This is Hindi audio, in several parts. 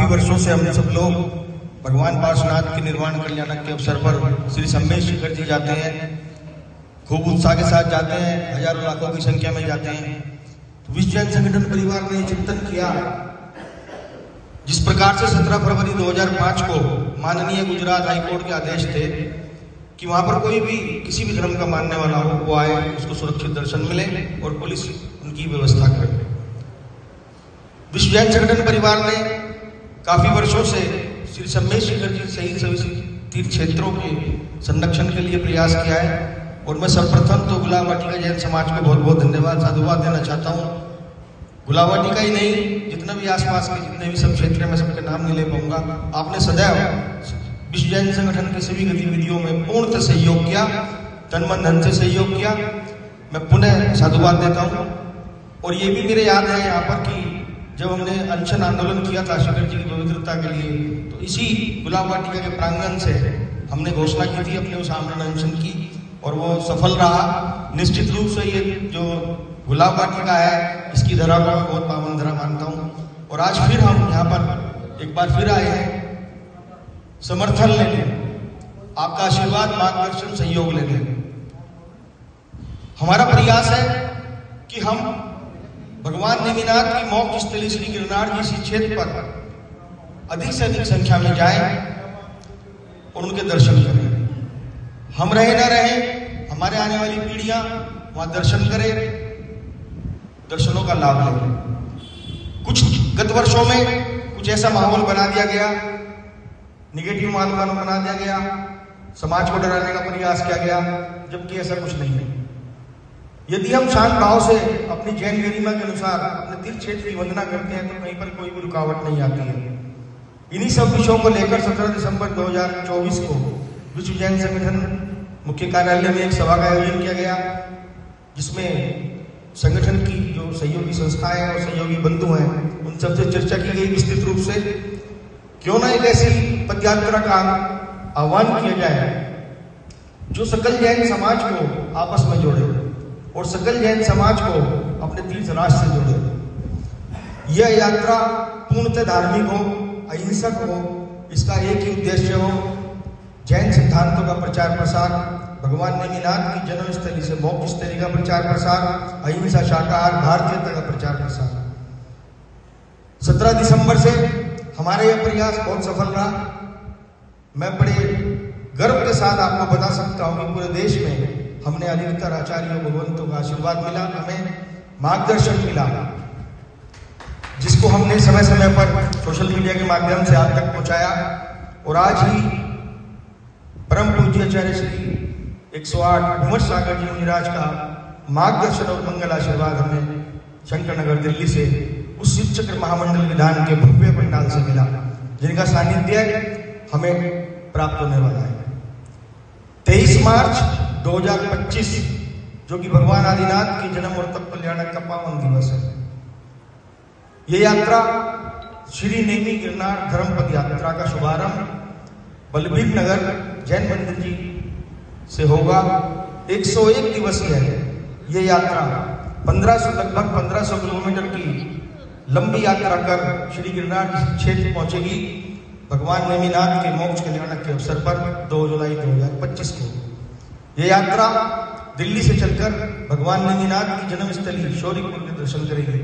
वर्षों से हम सब लोग भगवान पार्श्वनाथ के निर्वाण कल्याणक के अवसर पर श्री सम्मेश शिखर जी जाते हैं, खूब उत्साह के साथ जाते हैं, हजारों लाखों की संख्या में जाते हैं। तो विश्व जैन संगठन परिवार ने चिंतन किया, जिस प्रकार से 17 फरवरी 2005 को माननीय गुजरात हाईकोर्ट के आदेश थे कि वहां पर कोई भी किसी भी धर्म का मानने वाला हो वो आए, उसको सुरक्षित दर्शन मिले और पुलिस उनकी व्यवस्था करे। विश्व जैन संगठन परिवार ने काफी वर्षों से श्री सम्मेश शिखर जी सहित सभी तीर्थ क्षेत्रों के संरक्षण के लिए प्रयास किया है। और मैं सर्वप्रथम तो गुलाब वाटिका जैन समाज को बहुत बहुत धन्यवाद साधुवाद देना चाहता हूँ। गुलाब वाटिका ही नहीं, जितने भी आसपास के जितने भी सब क्षेत्र में सबके नाम नहीं ले पाऊंगा, आपने सदैव विश्व जैन संगठन की सभी गतिविधियों में पूर्णतः सहयोग किया, तन मन धन से सहयोग किया। मैं पुनः साधुवाद देता हूँ। और ये भी मेरे याद है यहाँ पर कि जब हमने अनशन आंदोलन किया था शिखर जी की पवित्रता के लिए, तो इसी गुलाब वाटिका के प्रांगण से हमने घोषणा की थी अपने उस आमरण अनशन की, और वो सफल रहा। निश्चित रूप से ये जो गुलाब वाटिका है इसकी धरा को मैं बहुत पावन धरा मानता हूँ। और आज फिर हम यहाँ पर एक बार फिर आए हैं समर्थन लेने, आपका आशीर्वाद, मार्गदर्शन, सहयोग लेने। हमारा प्रयास है कि हम भगवान नेमिनाथ की मोक्ष स्थली श्री गिरनार जी इसी क्षेत्र पर अधिक से अधिक संख्या में जाएं और उनके दर्शन करें। हम रहे न रहे, हमारे आने वाली पीढ़ियां वहां दर्शन करें, दर्शनों का लाभ लें। कुछ गत वर्षों में कुछ ऐसा माहौल बना दिया गया, निगेटिव माहौल बना दिया गया, समाज को डराने का प्रयास किया गया, जबकि ऐसा कुछ नहीं है। यदि हम शांत भाव से अपनी जैन गरिमा के अनुसार अपने तीर्थ क्षेत्र की वंदना करते हैं तो कहीं पर कोई भी रुकावट नहीं आती है। इन्हीं सब विषयों को लेकर 17 दिसंबर 2024 को विश्व जैन संगठन मुख्य कार्यालय में एक सभा का आयोजन किया गया, जिसमें संगठन की जो सहयोगी संस्थाएं और सहयोगी बंधु हैं उन सबसे चर्चा की गई विस्तृत रूप से। क्यों ना एक ऐसी पदयात्रा का आह्वान किया जाए जो सकल जैन समाज को आपस में जोड़े और सकल जैन समाज को अपने तीर्थ राष्ट्र से जोड़े। यह यात्रा पूर्णतः धार्मिक हो, अहिंसक हो, इसका एक ही उद्देश्य हो, जैन सिद्धांतों का प्रचार प्रसार, भगवान नेमिनाथ की जन्मस्थली से मोक्ष स्थली का प्रचार प्रसार, अहिंसा, शाकाहार, भारतीयता का प्रचार प्रसार। 17 दिसंबर से हमारा यह प्रयास बहुत सफल रहा। मैं बड़े गर्व के साथ आपको बता सकता हूँ कि पूरे देश में हमने अधिकतर आचार्यों भगवंतों का आशीर्वाद मिला, हमें मार्गदर्शन मिला, जिसको हमने समय समय पर सोशल मीडिया के माध्यम से आप तक पहुंचाया। और आज ही परम पूज्य आचार्य श्री 108 भूमर सागर जी मुनिराज का मार्गदर्शन और मंगल आशीर्वाद हमें शंकर नगर दिल्ली से उस शिव चक्र महामंडल विधान के भव्य पंडाल से मिला, जिनका सानिध्य हमें प्राप्त होने वाला है। 23 मार्च 2025 जो कि भगवान आदिनाथ की जन्म और तप कल्याणक का पावन दिवस है। यह यात्रा श्री नेमी गिरनार धर्मपद यात्रा का शुभारंभ बलबीर नगर जैन मंदिर जी से होगा। 101 दिवसीय है यह यात्रा। लगभग 1500 किलोमीटर की लंबी यात्रा कर श्री गिरनार क्षेत्र पहुंचेगी भगवान नेमिनाथ के मोक्ष कल्याणक के अवसर पर 2 जुलाई 2025 को। यह यात्रा दिल्ली से चलकर भगवान नेमिनाथ की जन्मस्थली शौरीपुर के दर्शन करेगी।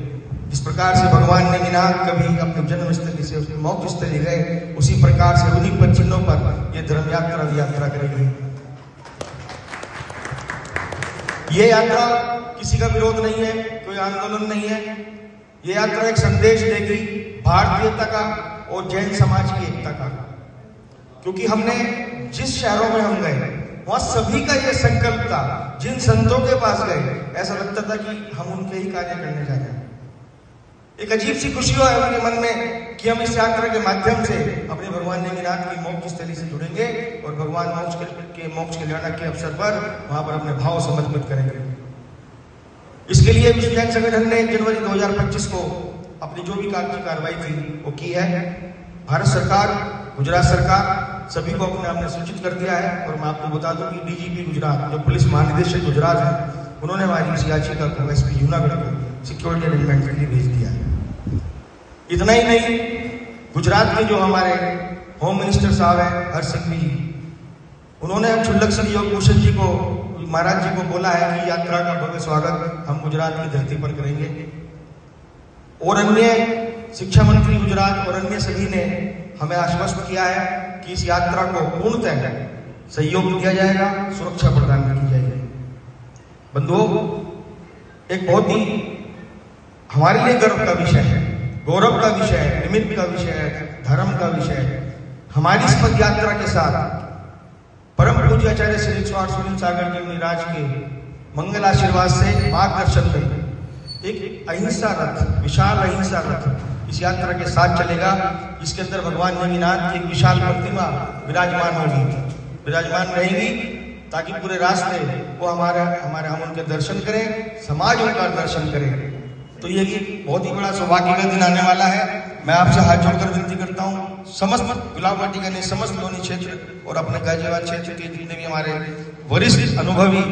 जिस प्रकार से भगवान नेमिनाथ कभी अपने जन्मस्थली से उसके मोक्ष स्थली गए, उसी प्रकार से उन्हीं पर चिन्हों पर यह धर्म यात्रा करेगी। यह यात्रा किसी का विरोध नहीं है, कोई आंदोलन नहीं है। यह यात्रा एक संदेश देगी भारतीयता का और जैन समाज की एकता का। क्योंकि हमने जिस शहरों में हम गए वहां सभी का यह संकल्प था, जिन संतों के पास गए ऐसा लगता था कि हम उनके ही कार्य करने जा रहे हैं। एक अजीब सी खुशी है उनके मन में कि हम इस यात्रा के माध्यम से अपने भगवान नेमिनाथ की मोक्ष स्थली से जुड़ेंगे और भगवान मोक्ष कल्याणक के अवसर पर वहां पर अपने भाव समर्पित करेंगे। इसके लिए विश्व जैन संगठन ने जनवरी 2025 को अपनी जो भी कागजी कार्रवाई थी वो की है। भारत सरकार, गुजरात सरकार सभी को अपने सूचित कर दिया है। और मैं आपको बता दूं कि डीजीपी गुजरात, जो पुलिस महानिदेशक गुजरात है, उन्होंने हमारी इस याचिका को एसपी जूनागढ़ को सिक्योरिटी अरेंजमेंट के लिए भेज दिया है। इतना ही नहीं, गुजरात के जो हमारे होम मिनिस्टर साहब हैं हर्ष सिंघवी जी, उन्होंने क्षुल्लक सहयोग भूषण जी को, महाराज जी को बोला है कि यात्रा का भव्य स्वागत हम गुजरात की धरती पर करेंगे। और अन्य शिक्षा मंत्री गुजरात और अन्य सभी ने हमें आश्वस्त किया है कि इस यात्रा को पूर्णतः सहयोग दिया जाएगा, सुरक्षा प्रदान की जाएगी। बंधुओं, एक बहुत ही हमारे लिए गर्व का विषय है, गौरव का विषय है, निमित्त का विषय है, धर्म का विषय है। हमारी इस पद यात्रा के साथ परम पूज्य आचार्य श्री 108 सुनील सागर जी महाराज के मंगल आशीर्वाद से मार्गदर्शन में एक अहिंसा रथ, विशाल अहिंसा रथ इस यात्रा के साथ चलेगा। इसके अंदर भगवान नेमिनाथ की एक विशाल प्रतिमा विराजमान होगी, विराजमान रहेगी, ताकि पूरे रास्ते वो हमारे हम उनके दर्शन करें, समाज उनका दर्शन करें। तो ये बहुत ही बड़ा सौभाग्य का दिन आने वाला है। मैं आपसे हाथ जोड़कर विनती करता हूँ, समस्त गुलाब वाटिका ने, समस्त लोनी क्षेत्र और अपने गाजियाबाद क्षेत्र के जितने भी हमारे वरिष्ठ अनुभवी